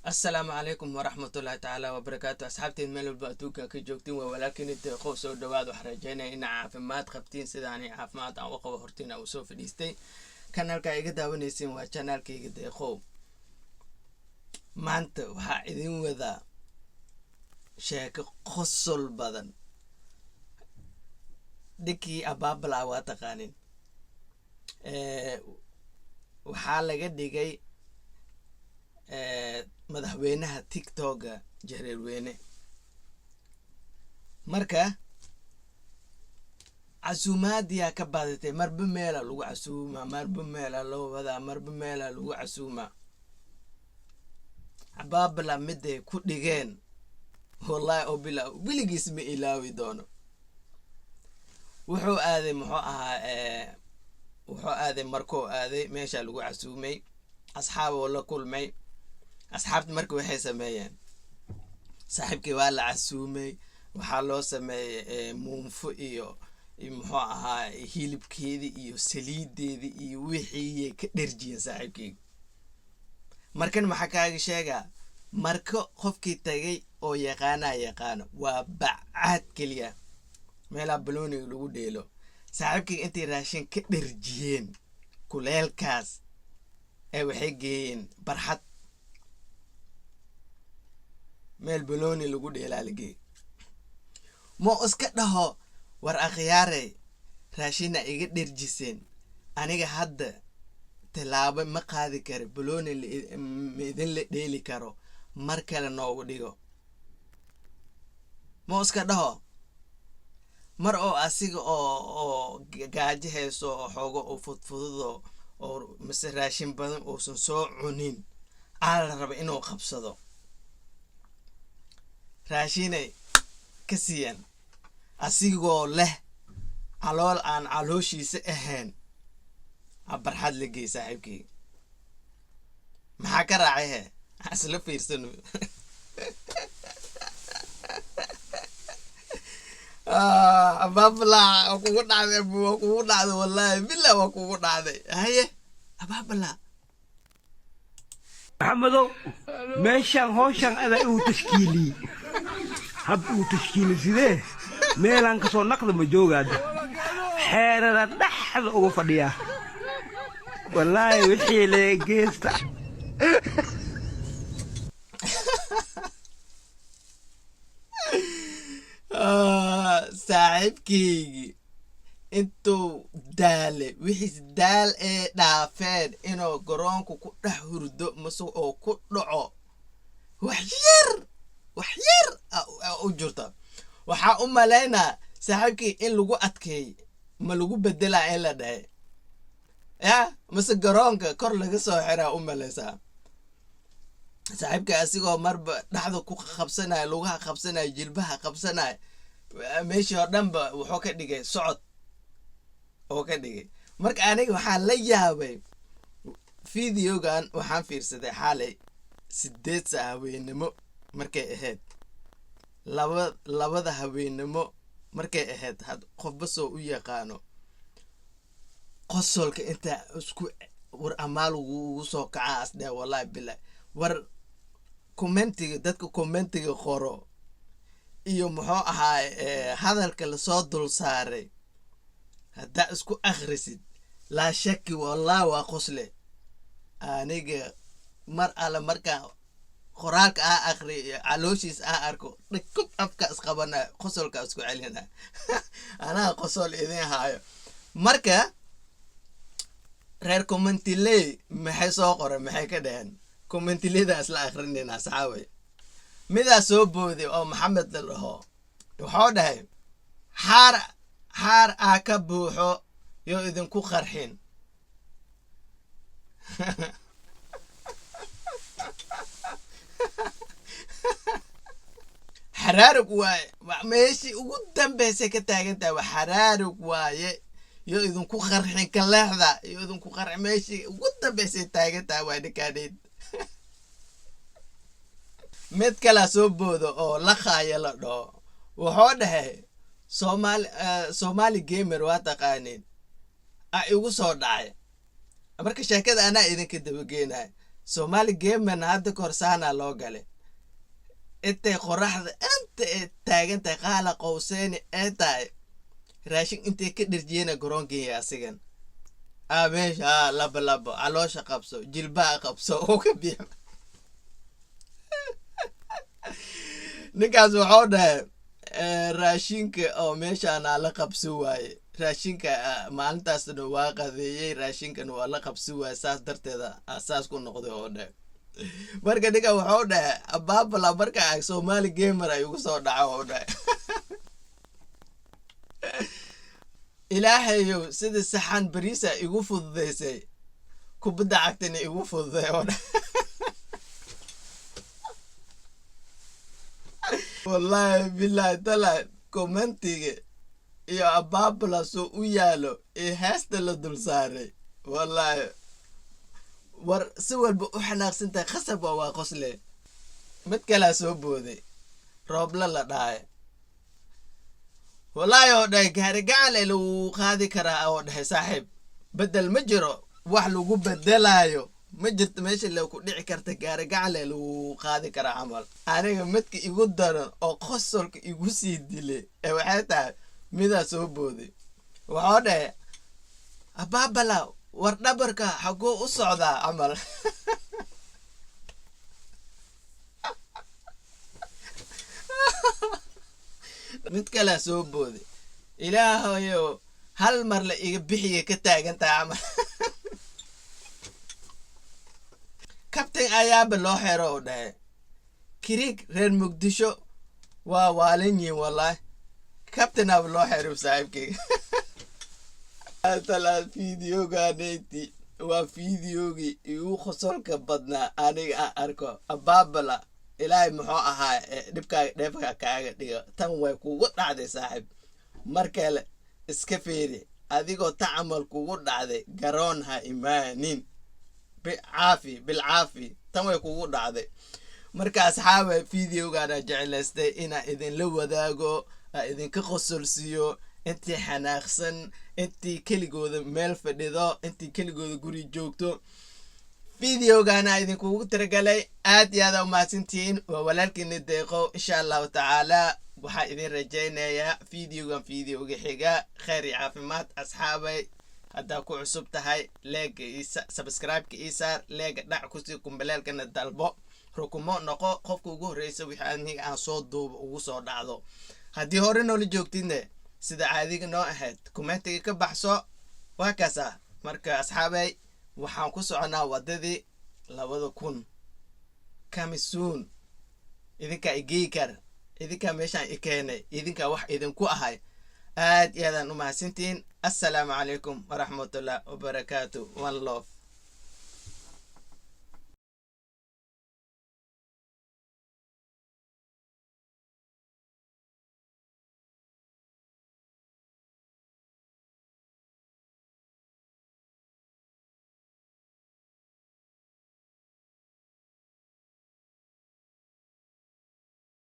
السلام عليكم ورحمة الله تعالى وبركاته. أصحابتي الميل الباتوكا كجوكتين ولكن التقو سو دواد وحرجينا إن عافمات قبتين سيداني عافمات أو قوة هرتين أو سو فديستي كانال كايغا داونيسين وشانال كايغا ديقو maanta waxaa idin wada sheeko qosol badan dinkii abaabala waa taqaanin waxaa laga dhigay madaxweynaha TikTok-ga jareerweyne marka casuumaadiyaa ka badatay marba meela lagu casuuma marba meela loo wadaa marba meela lagu casuuma abaabala miday ku dhigeen wallahi oo bila wiligiis ma ilaawi doono wuxuu aaday markuu aaday meesha lagu casuumay asxaab oo la kulmay asxaabta markii waxay sameeyeen saaxiibkii waa la casuumay waxaa loo sameeyay muunfo iyo hilibkeedii iyo saliideedii iyo wixii ka dherjiyeen saaxiibkii markan maxaa kaaga sheegaa marka qofkii tagay oo yaqaano waa bacaad kaliya meela balooniga lagu dheelo saaxiibkii intii raashin ka dherjiyeen kuleelkaas ee waxay geeyeen barxad meel balooni lagu dheelaa lagey mo iska dhaho war akhyaare raashina iga dherjiseen aniga hadda talaabo ma qaadi karo balooni idin la dheeli karo mar kale noogu dhigo mo iska dhaho mar oo asiga oo gaajo hayso oo xoogo oo fudfududo oo mise raashin badan uusan soo cunin la raba inuu qabsado raashinay ka siiyeen asigoo leh calool aan calooshiisa ahayn barxad la geey saaxiibkii maxaa ka raacay asla fiirsano abaabala kugu dhacday wallahi bilaa waa kugu dhacday haye abaabala محمدو ماشان هوشان أنا تشكيلي هب تشكيلي سيده ميلان كسو نقد مجوغاد حيرنا دحد او فديا والله وحي لي جيستا saaxiibkii intuu daale wixiis daal ee dhaafeen inuu garoonku ku dhex hurdo mase oo ku dhaco wax yar u jirta waxaa u malaynaa saaxiibkii in lagu adkeey ma lagu bedelaa in la dhahay mase garoonka kor laga soo xiraa u malaysaa saaxiibkii asigoo marba dhaxda ku qabsanaya lugaha qabsanaya jilbaha qabsanaya meeshii oo dhanba wuxuu ka dhigay socod oo ka dhigay marka aniga waxaan la yaabay fiidiyogan waxaan fiirsaday xalay 8 saac haweenimo markay ahayd labada haweenimo markay ahayd qofba soo u yaqaano qosolka inta isku war amaal ugu soo kaca asdee wallahi billahi war commentiga dadka commentiga qoro iyo muxuu ahaa hadalka la soo dul saaray hadda isku akhrisid la shaki wallahi waa qosle aniga mar ala marka qoraalka akhri calooshiis arko dhikub afka isqabana qosolka isku celina ana qosol idin haayo marka reer commentile maxay soo qoray maxay ka dhaheen commentiledaas la akhrinayna saxaaway midaa soo booday oo maxamed la dhaho wuxuu dhahay xaar ka buuxo yo idinku qarxin xaraarug waaye meeshii ugu dambeysay ka taagantahay waa xaraarug waaye yo idinku qarxin ka leexda yo idinku qarxin meeshii ugu dambeysay taagantahay waa dhikaadheed mid kala soo boodo oo la qaaya la dhaho wuxuu dhahay Somali gamer waa taqaanin igu soo dhacay marka sheekada ana idinka daba geenay Somali gamer hadda korsaana loo galay intay qoraxda inta taagan tahay qaala qowseen ee tahay raashin intay ka dhirjiyeen garoonkiisa asigan meesha laba caloosha qabso jilbaha qabso oo ka biyo ninkaas wuxuu dhahay raashinka oo meeshaan la qabso waaye raashinka maalintaasna waa qadeeyay raashinkan waa la qabso waaye saas darteeda asaas ku noqday oo dhahay marka ninka wuxuu dhahay abaabala marka ay Somali gamer ay ugu soo dhaco oo dhahay ilaahayow sida saxan bariisa igu fududeysay kubadda cagtana igu fududay oo dhahay wallahi billahi tala commentiga iyo abaabala soo u yaalo ee heesta la dul saaray wallahi war si walba u xanaaqsantay khasab waa qosle mid kala soo booday roobla la dhaay wallahi oo dhahay gaari gacan lagu qaadi karaa oo dhahay saaxiib bedel ma jiro wax lagu bedelayo ma jirto meesha lagu dhici karta gaari gacan lagu qaadi karaa amal aniga midka igu daran oo qosolka igu sii dilay ee waxay tahay mida soo booday waxaa dhahay abaabala war dhabarka xagoo u socdaa amal mid kale soo booday ilaahayo hal mar la iga bixiye ka taagantaa amal kabtan ayaaba loo xero oo dhahay kirig reer muqdisho waa waalinyin wallahi kabtan aba loo xero saaxiibkayga tala fiidiyoogaanayti waa fiidiyoogii igu qosolka badnaa aniga aan arko abaabala ilaahay muxuu ahaa dhibkaaga dheefka kaaga dhiga tan way kugu dhacday saaxiib mar kale iska fiiri adigoo tacamal kugu dhacday garoon ha imaanin bilcaafi tan way kugu dhacday marka asxaaba fiidiyoogaana jeclaystay inaan idinla wadaago idinka qosolsiiyo intii xanaaqsan intii keligooda meel fadhido intii keligooda guri joogto fiidiyoogaana idinkugu tiragalay aad iyo aad u mahadsantihiin waa walaalkiina deeqo insha allahu tacaala waxaa idin rajaynayaa fiidiyooga xiga khayr iyo caafimaad asxaabay haddaa ku cusub tahay leega subscribe-ka ii saar leega dhac kusii kumbaleelkana dalbo rukumo noqo qofka ugu horreysa wixii aniga aan soo duubo ugu soo dhacdo haddii hore noola joogtidne sida caadiga noo ahayd commentiga ka baxso waa kaasa marka asxaabay waxaan ku soconaa wadadii 2000 kamisuun idinka igey kar idinka meeshaan i keenay idinka wax idinku ahay aad iyo aad u mahadsantiin assalaamu calaykum waraxmatullahi wabarakaatuh one love